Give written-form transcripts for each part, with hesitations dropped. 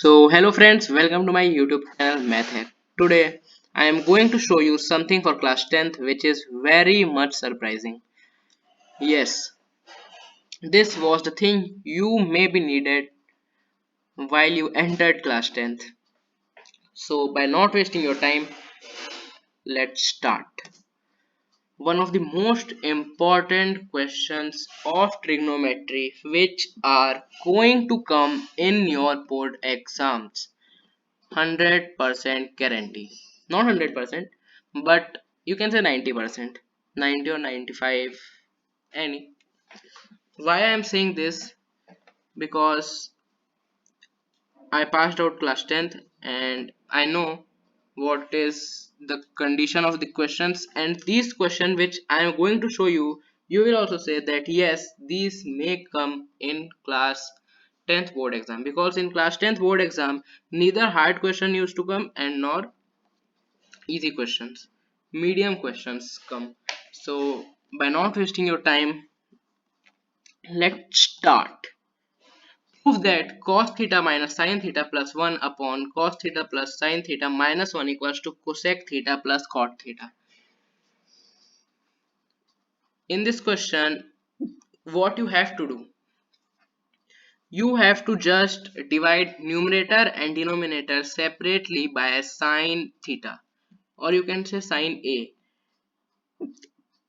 So hello friends, welcome to my YouTube channel Math Hack. Today I am going to show you something for class 10th which is very much surprising. Yes, this was the thing you maybe needed while you entered class 10th. So by not wasting your time, let's start. One of the most important questions of trigonometry which are going to come in your board exams. 100% guarantee, not 100%, but you can say 90%, 90 or 95, any. Why I am saying this? Because I passed out class 10th and I know what is the condition of the questions, and these questions which I am going to show you, you will also say that yes, these may come in class 10th board exam, because in class 10th board exam neither hard question used to come and nor easy questions, medium questions come. So by not wasting your time, let's start. Prove that cos theta minus sin theta plus 1 upon cos theta plus sin theta minus 1 equals to cosec theta plus cot theta. In this question, what you have to do, you have to just divide numerator and denominator separately by sin theta, or you can say sin a.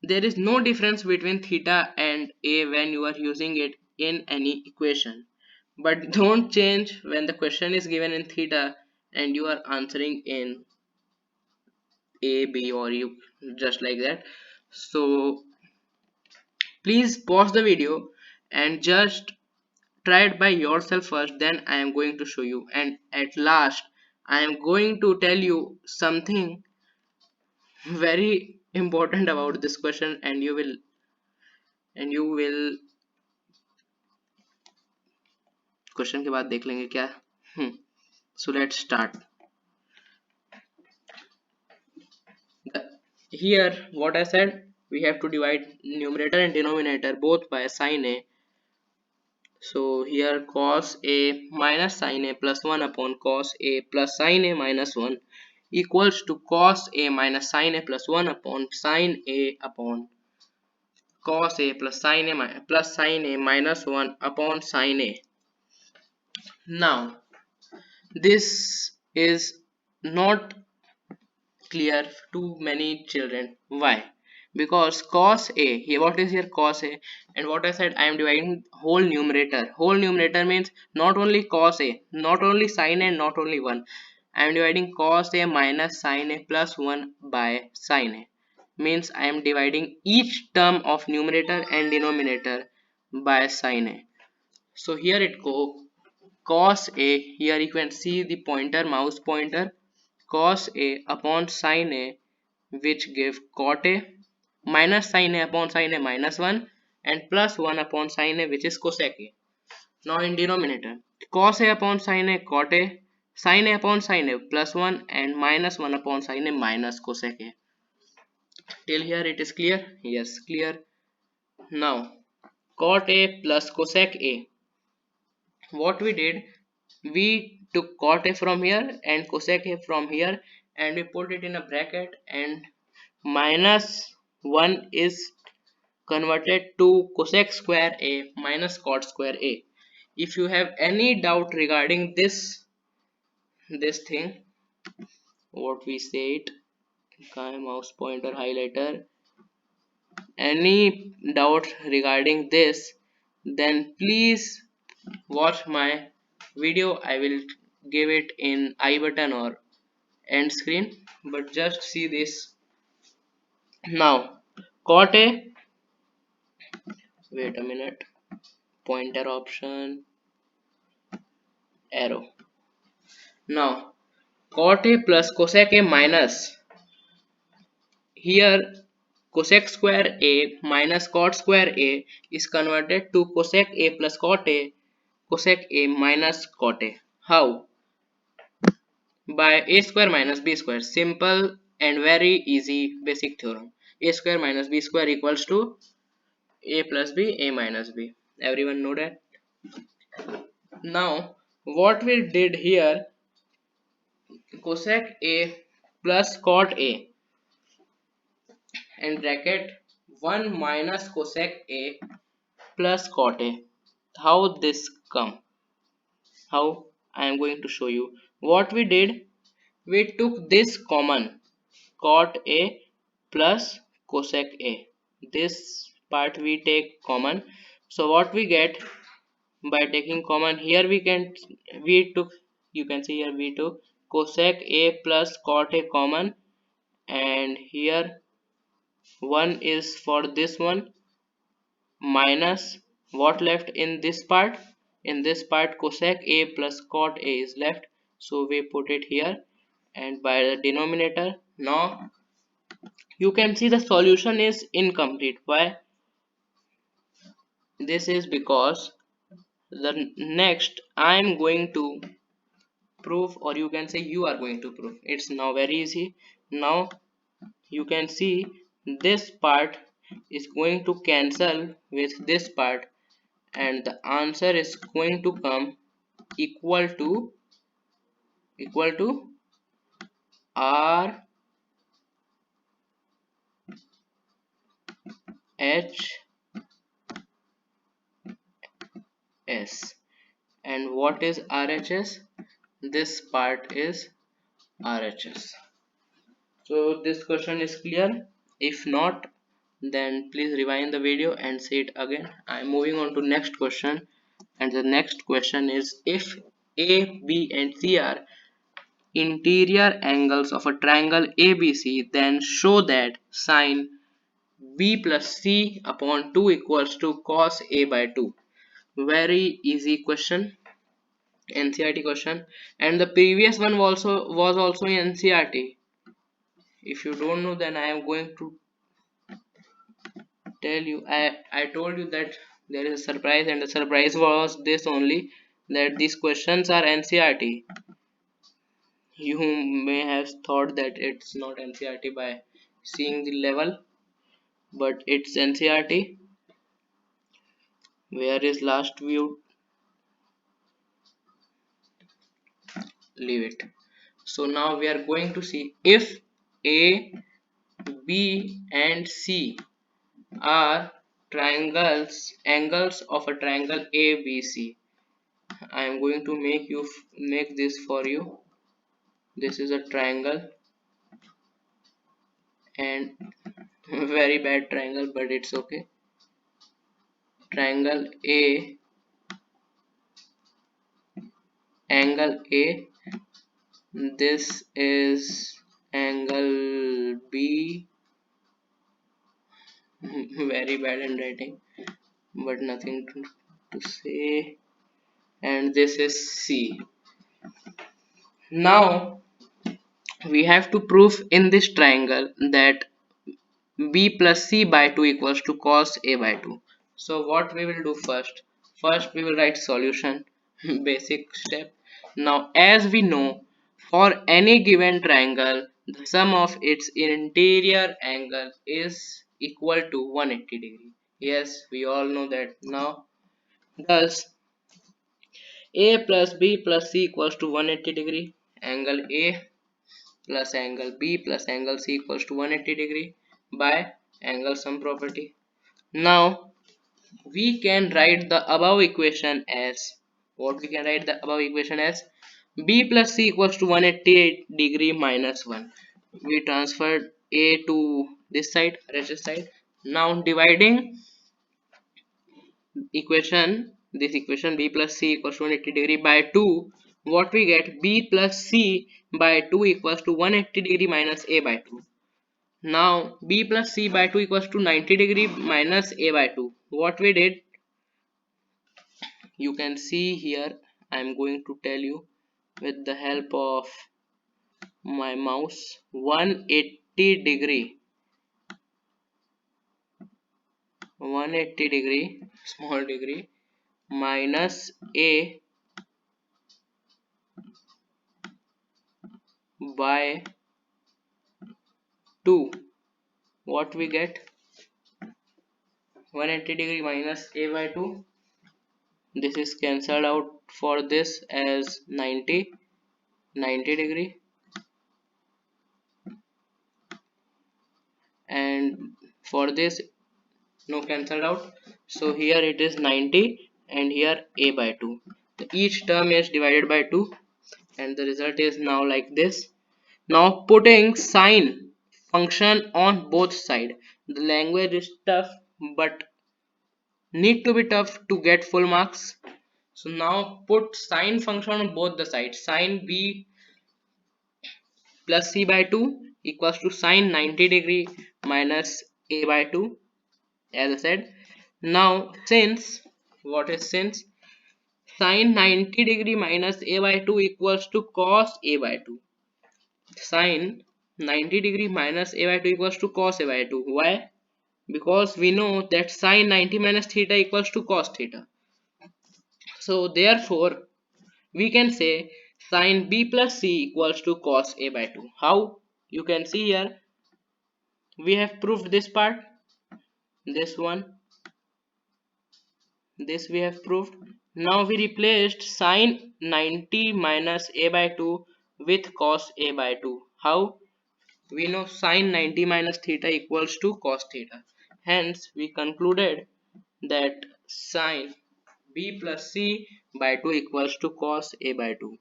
There is no difference between theta and a when you are using it in any equation. But don't change when the question is given in theta and you are answering in a, b, or you just like that. So please pause the video and just try it by yourself first, then I am going to show you, and at last I am going to tell you something very important about this question, and you will question के बाद देख लेंगे क्या. So let's start. Here what I said, we have to divide numerator and denominator both by sin a. So here cos a minus sin a plus 1 upon cos a plus sin a minus 1 equals to cos a minus sin a plus 1 upon sin a upon cos a plus sin a minus 1 upon sin a. Now this is not clear to many children. Why? Because cos a, here what is here cos a, and what I said, I am dividing whole numerator. Whole numerator means not only cos a, not only sin a, not only 1. I am dividing cos a minus sin a plus 1 by sin a. Means I am dividing each term of numerator and denominator by sin a. So here it go, cos a, here you can see the pointer, mouse pointer, cos a upon sin a, which give cot a, minus sin a upon sin a minus 1, and plus 1 upon sin a, which is cosec a. Now in denominator, cos a upon sin a cot a, sin a upon sin a plus 1, and minus 1 upon sin a minus cosec a. Till here it is clear? Yes, clear. Now cot a plus cosec a, what we did, we took cot a from here and cosec a from here, and we put it in a bracket, and minus 1 is converted to cosec square a minus cot square a. If you have any doubt regarding this thing, what we said, mouse pointer highlighter, any doubt regarding this, then please watch my video. I will give it in I button or end screen, but just see this. Now cot a, wait a minute, pointer option, arrow. Now cot a plus cosec a minus, here cosec square a minus cot square a is converted to cosec a plus cot a, cosec a minus cot a. How? By a square minus b square. Simple and very easy basic theorem. A square minus b square equals to a plus b, a minus b. Everyone know that? Now what we did here, cosec A plus cot A and bracket 1 minus cosec A plus cot A. How this come? How? I am going to show you. What we did, we took this common, cot A plus cosec A. This part we take common. So what we get by taking common here, we took, you can see here we took cosec A plus cot A common, and here 1 is for this one minus what left in this part. In this part cosec A plus cot A is left, so we put it here and by the denominator. Now you can see the solution is incomplete. Why? This is because the next I am going to prove, or you can say you are going to prove. It's now very easy. Now you can see this part is going to cancel with this part, and the answer is going to come equal to R H S. And what is RHS? This part is RHS. So this question is clear. If not, then please rewind the video and see it again. I'm moving on to next question, and the next question is, if A, B and C are interior angles of a triangle ABC, then show that sine B plus C upon 2 equals to cos A by 2. Very easy question, NCERT question, and the previous one was also in NCERT. If you don't know, then I am going to tell you. I told you that there is a surprise, and the surprise was this only, that these questions are NCERT. You may have thought that it's not NCERT by seeing the level, but it's NCERT. Where is last view? Leave it. So now we are going to see, if A, B and C are angles of a triangle ABC. I am going to make this for you. This is a triangle, and very bad triangle, but it's okay. Triangle A, angle A. This is angle B. Very bad handwriting, but nothing to say. And this is C. Now we have to prove in this triangle that B plus C by 2 equals to cos A by 2. So what we will do first? First we will write solution. Basic step. Now as we know, for any given triangle, the sum of its interior angle is equal to 180 degree. Yes, we all know that now. Thus A plus B plus C equals to 180 degree. Angle A plus angle B plus angle C equals to 180 degree by angle sum property. Now we can write the above equation as, what we can write the above equation as, B plus C equals to 180 degree minus 1. We transferred A to this side, RHS side. Now dividing this equation B plus C equals to 180 degree by 2, what we get, B plus C by 2 equals to 180 degree minus A by 2. Now B plus C by 2 equals to 90 degree minus A by 2. What we did, you can see here, I am going to tell you with the help of my mouse. 180 degree, small degree, minus A by 2. What we get, 180 degree minus A by 2, This is cancelled out for this as 90 degree, and for this no cancelled out, so here it is 90 and here a by 2. Each term is divided by 2 and the result is now like this. Now putting sine function on both sides. The language is tough but need to be tough to get full marks. So now put sine function on both the sides. Sine b plus c by 2 equals to sine 90 degree minus a by 2, as I said. Now since, what is since? Sine 90 degree minus a by 2 equals to cos a by 2. Sine 90 degree minus a by 2 equals to cos a by 2. Why? Because we know that sine 90 minus theta equals to cos theta. So therefore we can say sine b plus c equals to cos a by 2. How? You can see here we have proved this part, this one, this we have proved. Now we replaced sine 90 minus a by 2 with cos a by 2. How? We know sine 90 minus theta equals to cos theta. Hence we concluded that sine b plus c by 2 equals to cos a by 2.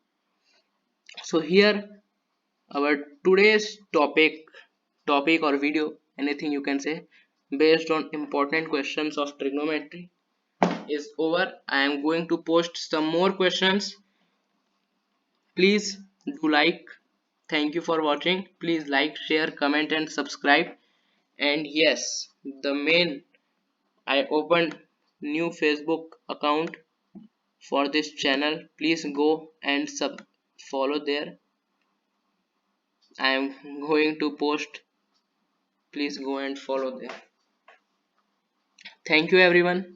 So here our today's topic or video, anything you can say, based on important questions of trigonometry is over. I am going to post some more questions. Please do like. Thank you for watching. Please like, share, comment and subscribe. And yes, the main, I opened new Facebook account for this channel. Please go and follow there. I am going to post. Please go and follow there. Thank you everyone.